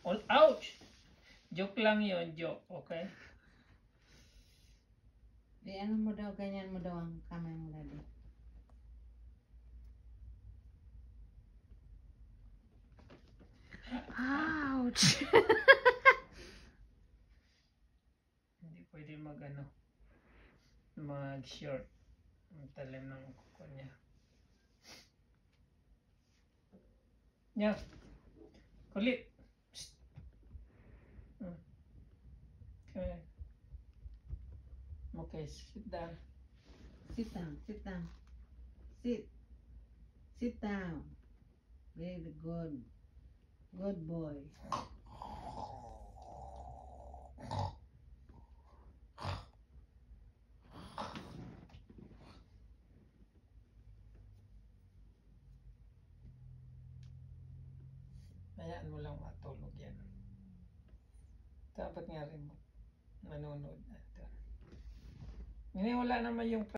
All ouch! Joke lang yon, joke, okay? Di ano mo daw, ganyan mo daw ang kamay mo dali. Ouch! Hindi pwede mag-short. Ang talim ng kuko niya. Nya, kulit. Psst. Okay. Okay, sit down. Sit down, sit down. Sit. Sit down. Very good. Good boy. Hayaan mo lang matulog yan. Dapat nga rin mo. Nanonood na ito. Hindi, wala naman yung